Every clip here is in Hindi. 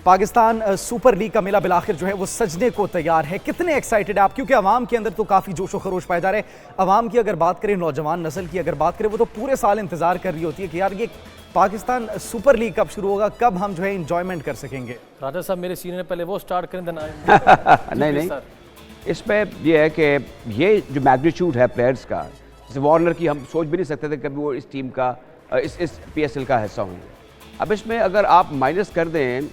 पाकिस्तान सुपर लीग का मेला बिलाखिर जो है वो सजने को तैयार है। कितने एक्साइटेड है आप? क्योंकि अवाम के अंदर तो काफ़ी जोश व खरोश पाए जा रहे हैं। अवाम की अगर बात करें, नौजवान नस्ल की अगर बात करें, वो तो पूरे साल इंतजार कर रही होती है कि यार ये पाकिस्तान सुपर लीग कब शुरू होगा, कब हम जो है इंजॉयमेंट कर सकेंगे। राजा साहब मेरे सीनियर पहले वो स्टार्ट करें देना नहीं, इसमें ये है कि ये जो मैग्नीट्यूड है प्लेयर्स का, जैसे वार्नर की हम सोच भी नहीं सकते थे कभी वो इस टीम का इस PSL का हिस्सा होंगे। अब इसमें अगर आप माइनस कर दें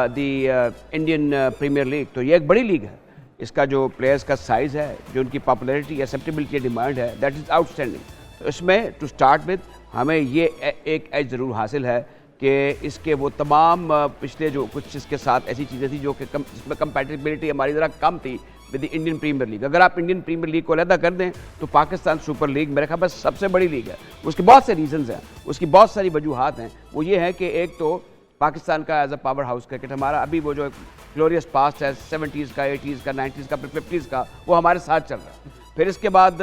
दी इंडियन प्रीमियर लीग, तो ये एक बड़ी लीग है। इसका जो प्लेयर्स का साइज़ है, जो उनकी पॉपुलैरिटी, एक्सेप्टेबिलिटी, डिमांड है, दैट इज़ आउटस्टैंडिंग। तो इसमें टू स्टार्ट विद हमें ये एक एज ज़रूर हासिल है कि इसके वो तमाम पिछले जो कुछ इसके साथ ऐसी चीज़ें थी जो कि जिसमें कंपैटिबिलिटी हमारी ज़रा कम थी with the Indian Premier League. अगर आप इंडियन प्रीमियर लीग को अलहदा कर दें तो पाकिस्तान सुपर लीग मेरे ख्याल में सबसे बड़ी लीग है। उसके बहुत से रीजंस हैं, उसकी बहुत सारी वजूहात हैं। वो ये है कि एक तो पाकिस्तान का as a power house cricket, हमारा अभी वो जो ग्लोरियस पास्ट है 70s का, 80s का, 90s का, फिर 50s का, वो हमारे साथ चल रहा है। फिर इसके बाद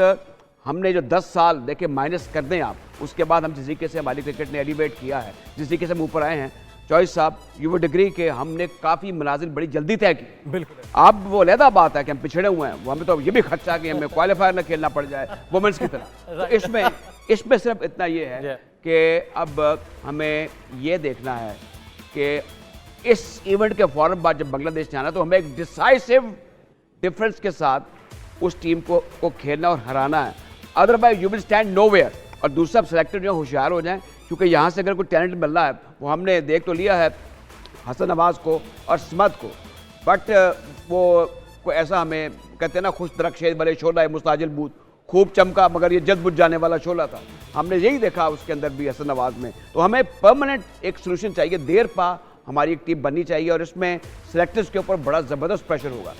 हमने जो 10 साल देखे माइनस कर दें आप, उसके बाद हम जिस तरीके से हमारी क्रिकेट ने एलिवेट किया है, जिस तरीके से हम ऊपर आए हैं, चॉइस साहब यू वुड एग्री कि हमने काफ़ी मनाजिल बड़ी जल्दी तय की। बिल्कुल। अब वो अलहदा बात है कि हम पिछड़े हुए हैं, वो हमें तो ये भी खर्चा कि हमें क्वालिफायर न खेलना पड़ जाए वुमेंस की तरह। तो इसमें सिर्फ इतना ये है कि अब हमें ये देखना है कि इस इवेंट के फौरन बाद जब बांग्लादेश ने आना, तो हमें एक डिसाइसिव डिफरेंस के साथ उस टीम को खेलना और हराना है। Otherwise you will stand nowhere. और दूसरा सेलेक्टर जो होशियार हो जाए, क्योंकि यहाँ से अगर कोई टैलेंट मिल रहा है, वो हमने देख तो लिया है हसन नवाज को और समद को, बट वो कोई ऐसा हमें कहते हैं ना खुश दरख्शेद वाले शोला है, मुस्ताजिल बूथ खूब चमका मगर ये जद बुझ जाने वाला शोला था। हमने यही देखा उसके अंदर भी हसन नवाज में। तो हमें परमानेंट एक सोल्यूशन चाहिए, देर पा हमारी एक टीम बननी चाहिए और इसमें सेलेक्टर्स के ऊपर बड़ा ज़बरदस्त प्रेशर होगा।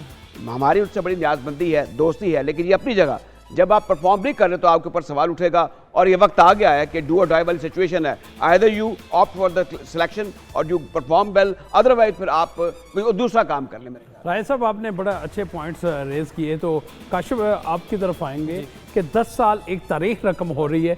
हमारी उससे बड़ी न्याजबंदी है, दोस्ती है, लेकिन ये अपनी जगह। जब आप परफॉर्म नहीं कर रहे तो आपके ऊपर सवाल उठेगा और ये वक्त आ गया है कि डू और डाई वाली सिचुएशन है। Either you opt for the selection और यू परफॉर्म वेल, अदरवाइज फिर आप कोई दूसरा काम कर लें। मेरे राय साहब आपने बड़ा अच्छे पॉइंट्स रेज किए, तो काशिफ आपकी तरफ आएंगे कि 10 साल एक तारीख रकम हो रही है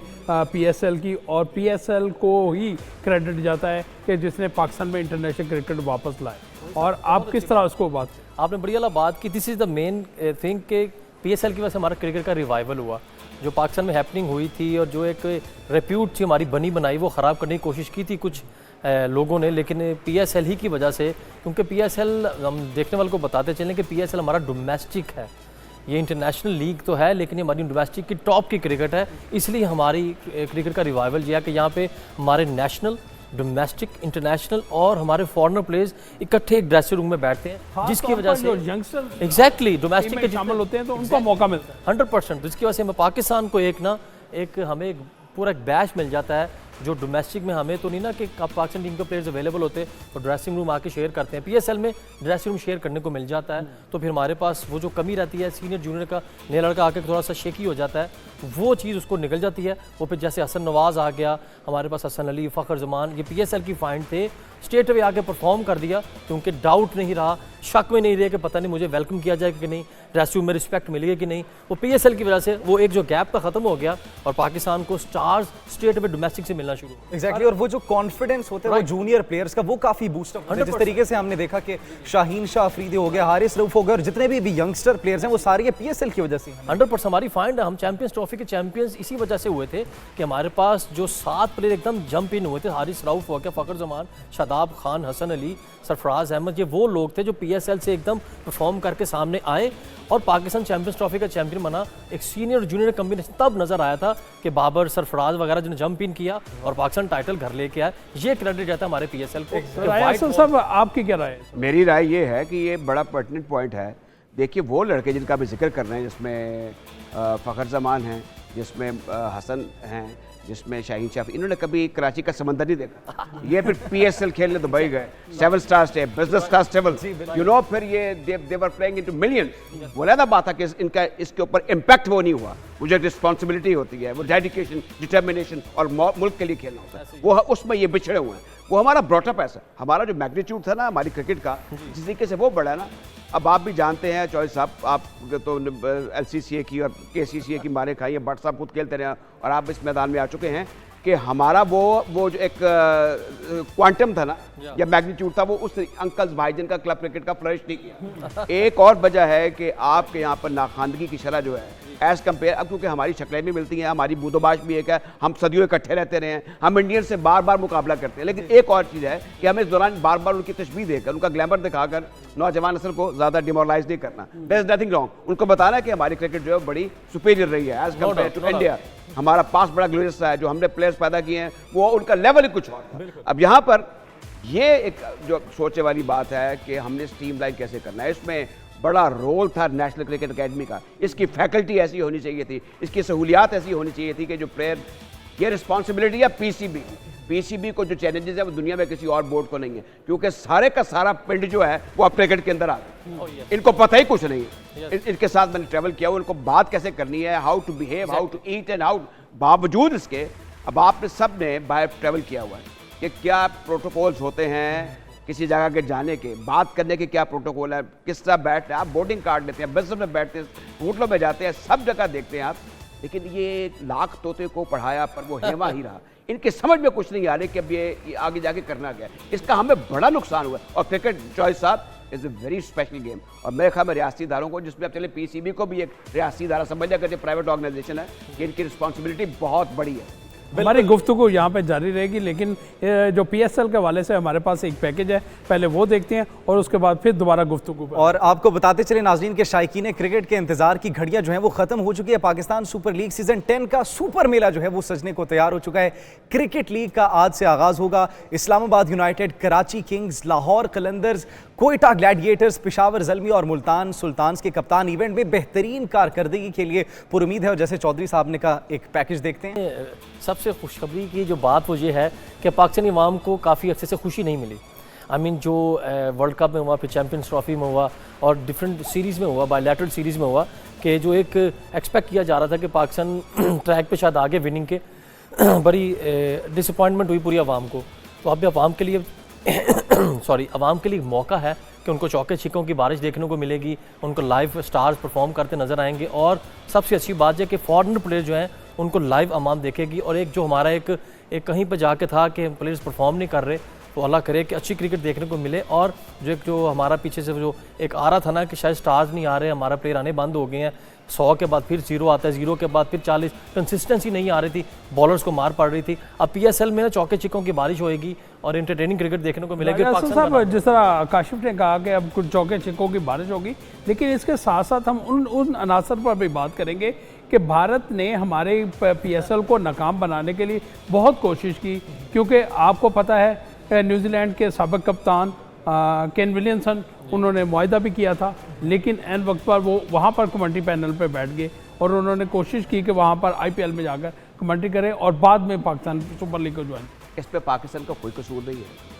PSL की, और PSL को ही क्रेडिट जाता है कि जिसने पाकिस्तान में इंटरनेशनल क्रिकेट वापस लाए, और आप किस तरह उसको बात आपने बड़ी वाला बात की। This is the main thing कि PSL की वजह से हमारा क्रिकेट का रिवाइवल हुआ। जो पाकिस्तान में हैपनिंग हुई थी और जो एक रेप्यूट थी हमारी बनी बनाई, वो ख़राब करने की कोशिश की थी कुछ लोगों ने, लेकिन PSL ही की वजह से, क्योंकि PSL हम देखने वालों को बताते चलें कि PSL हमारा डोमेस्टिक है। ये इंटरनेशनल लीग तो है, लेकिन ये हमारी डोमेस्टिक की टॉप की क्रिकेट है। इसलिए हमारी क्रिकेट का रिवाइवल यह है कि यहाँ पे हमारे नेशनल, डोमेस्टिक, इंटरनेशनल और हमारे फॉरेनर प्लेयर्स इकट्ठे एक ड्रेसिंग रूम में बैठते हैं, जिसकी वजह से यंगस्टर एग्जैक्टली डोमेस्टिक के शामिल होते हैं तो उनको मौका मिलता है 100%। जिसकी वजह से हमें पाकिस्तान को हमें पूरा एक बैच मिल जाता है, जो डोमेस्टिक में हमें तो नहीं ना कि पाकिस्तान टीम के प्लेयर्स अवेलेबल होते तो ड्रेसिंग रूम आके शेयर करते हैं। PSL में ड्रेसिंग रूम शेयर करने को मिल जाता है, तो फिर हमारे पास वो जो कमी रहती है सीनियर जूनियर का, नया लड़का आके थोड़ा सा शेकी हो जाता है, वो चीज़ उसको निकल जाती है। वो फिर जैसे हसन नवाज आ गया हमारे पास, हसन अली, फ़खर जमान, ये PSL की फाइंड थे, स्टेट वे आके परफॉर्म कर दिया, क्योंकि डाउट नहीं रहा, शक में नहीं रहे कि पता नहीं मुझे वेलकम किया जाएगा कि नहीं, ड्रेसिंग रूम में रिस्पेक्ट मिलेगी कि नहीं। वो PSL की वजह से वो एक जो गैप था ख़त्म हो गया और पाकिस्तान को स्टार्स स्टेट में डोमेस्टिक से मिलना शुरू हुआ। एग्जैक्टली। और वो जो कॉन्फिडेंस होता है वो जूनियर प्लेयर्स का, वो काफी बूस्ट अप होता है। जिस तरीके से हमने देखा कि शाहीन शाह अफरीदी हो गया, हारिस रऊफ हो गया, और जितने भी यंगस्टर प्लेयर्स हैं वो सारे ये PSL की वजह से 100% हमारी फाइंड है। हम चैंपियंस ट्रॉफी के चैंपियंस इसी वजह से हुए थे कि हमारे पास जो 7 प्लेयर एकदम जंप इन हुए थे, हारिस रऊफ हो गया, फ़खर जमान, शादाब खान, हसन अली, सरफराज अहमद, ये वो लोग थे जो PSL से एकदम परफॉर्म करके सामने आए और पाकिस्तान चैंपियंस ट्रॉफी का चैंपियन बना। एक सीनियर और जूनियर कॉम्बिनेशन तब नजर आया था कि बाबर, सरफराज वगैरह जिन्होंने जंप इन किया और पाकिस्तान टाइटल घर लेके आया। ये क्रेडिट जाता है हमारे PSL को। साहब आपकी क्या राय है? मेरी राय ये है कि ये बड़ा पर्टिनेंट पॉइंट है। देखिए वो लड़के जिनका भी जिक्र कर रहे हैं, जिसमें फ़खर जमान हैं, जिसमें हसन हैं, जिसमें शाहीन शाह, इन्होंने कभी कराची का समंदर नहीं देखा। ये फिर PSL खेलने दुबई गए, 7 star stay, business class table, you know, फिर ये दे वर प्लेइंग इनटू मिलियंस। वो अलग बात था कि इनका इसके ऊपर इम्पैक्ट वो नहीं हुआ। मुझे रिस्पॉन्सिबिलिटी होती है, वो डेडिकेशन, डिटर्मिनेशन और मुल्क के लिए खेलना होता है, वो उसमें ये बिछड़े हुए हैं। वो हमारा ब्रॉटअप ऐसा, हमारा जो मैग्नीट्यूड था ना हमारी क्रिकेट का, जिस तरीके से वो बढ़ा ना, अब आप भी जानते हैं चॉइस साहब, आप तो LCCA की और KCCA की मारे खाई है, बट साहब खुद खेलते रहे और आप इस मैदान में आ चुके हैं कि हमारा वो जो एक क्वांटम था ना या मैग्नीट्यूड था, वो उस अंकल्स भाईजन का क्लब क्रिकेट का फ्लरिश नहीं किया। एक और वजह है कि आपके यहाँ पर नाखानदगी की शरह जो है एज कम्पेयर, अब क्योंकि हमारी शक्लें भी मिलती हैं, हमारी बूदोबाश भी एक है, हम सदियों इकट्ठे रहते रहे हैं, हम इंडियन से बार बार मुकाबला करते हैं, लेकिन एक और चीज़ है कि हमें इस दौरान बार बार उनकी तशबीह देकर, उनका ग्लैमर दिखाकर नौजवान नस्ल को ज़्यादा डिमोरलाइज नहीं करना। देयर इज नथिंग रॉन्ग, उनको बताना कि हमारी क्रिकेट जो है बड़ी सुपीरियर रही है एज कम्पेयर टू इंडिया। हमारा पास बड़ा ग्लोरियस है, जो हमने प्लेयर्स पैदा किए हैं वो उनका लेवल ही कुछ और। अब यहाँ पर ये एक जो सोचने वाली बात है कि हमने स्ट्रीमलाइन कैसे करना है, इसमें बड़ा रोल था नेशनल क्रिकेट एकेडमी का। इसकी फैकल्टी ऐसी होनी चाहिए थी, इसकी सहूलियात ऐसी होनी चाहिए थी कि जो प्लेयर, ये रिस्पॉन्सिबिलिटी है पीसीबी को जो चैलेंजेस है वो दुनिया में किसी और बोर्ड को नहीं है, क्योंकि सारे का सारा पिंड जो है वो अब क्रिकेट के अंदर आ गया। इनको पता ही कुछ नहीं है। इनके साथ मैंने ट्रैवल किया, उनको बात कैसे करनी है, how to behave, how to eat and how, बावजूद इसके अब आपने सब ने बाहर ट्रैवल किया हुआ है कि क्या प्रोटोकॉल्स होते हैं किसी जगह के जाने के, बात करने के क्या प्रोटोकॉल है, किस तरह बैठते हैं, आप बोर्डिंग कार्ड लेते हैं, बिजनेस में बैठते हैं, होटलों में जाते हैं, सब जगह देखते हैं आप, लेकिन ये लाख तोते को पढ़ाया पर वो हेवा ही रहा। इनके समझ में कुछ नहीं आ रही कि अब ये आगे जाके करना क्या है। इसका हमें बड़ा नुकसान हुआ और क्रिकेट चॉइस साहब is a very special game. और मेरे ख्याल में रियासती इदारों को, जिसमें अब चले पीसीबी को भी एक रियासती इदारा समझ लिया, जो प्राइवेट ऑर्गेनाइजेशन है, कि इनकी रिस्पॉन्सिबिलिटी बहुत बड़ी है। हमारी गुफ्तगू यहाँ पे जारी रहेगी, लेकिन जो पीएसएल के हवाले से हमारे पास एक पैकेज है, पहले वो देखते हैं और उसके बाद फिर दोबारा गुफ्तगू पर। और आपको बताते चले नाज़रीन के शायकीन क्रिकेट के इंतजार की घड़ियां जो हैं वो खत्म हो चुकी है। पाकिस्तान सुपर लीग सीजन 10 का सुपर मेला जो है वो सजने को तैयार हो चुका है। क्रिकेट लीग का आज से आगाज होगा। Islamabad United, Karachi Kings, Lahore Qalandars, Quetta Gladiators, Peshawar Zalmi और मुल्तान सुल्तान्स के कप्तान इवेंट में बेहतरीन कारकर्दगी के लिए पुरुमीद है। और जैसे चौधरी साहब ने कहा, एक पैकेज देखते हैं। सबसे खुशखबरी की जो बात वो ये है कि पाकिस्तानी अवाम को काफ़ी अच्छे से खुशी नहीं मिली। आई मीन जो वर्ल्ड कप में हुआ, फिर चैम्पियंस ट्रॉफी में हुआ और डिफरेंट सीरीज़ में हुआ, बायलैटरल सीरीज़ में हुआ, कि जो एक एक्सपेक्ट किया जा रहा था कि पाकिस्तान ट्रैक पे शायद आगे विनिंग के, बड़ी डिसअपॉइंटमेंट हुई पूरी आवाम को। तो अब आवाम के लिए आवाम के लिए मौका है कि उनको चौके छिक्कों की बारिश देखने को मिलेगी, उनको लाइव स्टार्स परफॉर्म करते नज़र आएंगे। और सबसे अच्छी बात है कि फॉरेन प्लेयर जो हैं उनको लाइव आवाम देखेगी। और एक जो हमारा एक कहीं पर जाके था कि प्लेयर्स परफॉर्म नहीं कर रहे, तो अल्लाह करे कि अच्छी क्रिकेट देखने को मिले। और जो हमारा पीछे से जो एक आ रहा था ना कि शायद स्टार्स नहीं आ रहे, हमारा प्लेयर आने बंद हो गए हैं, 100 के बाद फिर 0 आता है, 0 के बाद फिर 40, कंसिस्टेंसी नहीं आ रही थी, बॉलर्स को मार पड़ रही थी। अब पीएसएल में ना चौके छिक्कों की बारिश होएगी और एंटरटेनिंग क्रिकेट देखने को मिलेगी। साहब, जिस तरह काशिफ ने कहा कि अब कुछ चौके छिक्कों की बारिश होगी, लेकिन इसके साथ साथ हम उन अनासर पर भी बात करेंगे कि भारत ने हमारे पीएसएल को नाकाम बनाने के लिए बहुत कोशिश की, क्योंकि आपको पता है न्यूजीलैंड के साबिक कप्तान केन विलियमसन, उन्होंने मुआहदा भी किया था, लेकिन एन वक्त पर वो वहाँ पर कमेंट्री पैनल पे बैठ गए और उन्होंने कोशिश की कि वहाँ पर आईपीएल में जाकर कमेंट्री करें और बाद में पाकिस्तान सुपर लीग को ज्वाइन। इस पे पाकिस्तान का कोई कसूर नहीं है।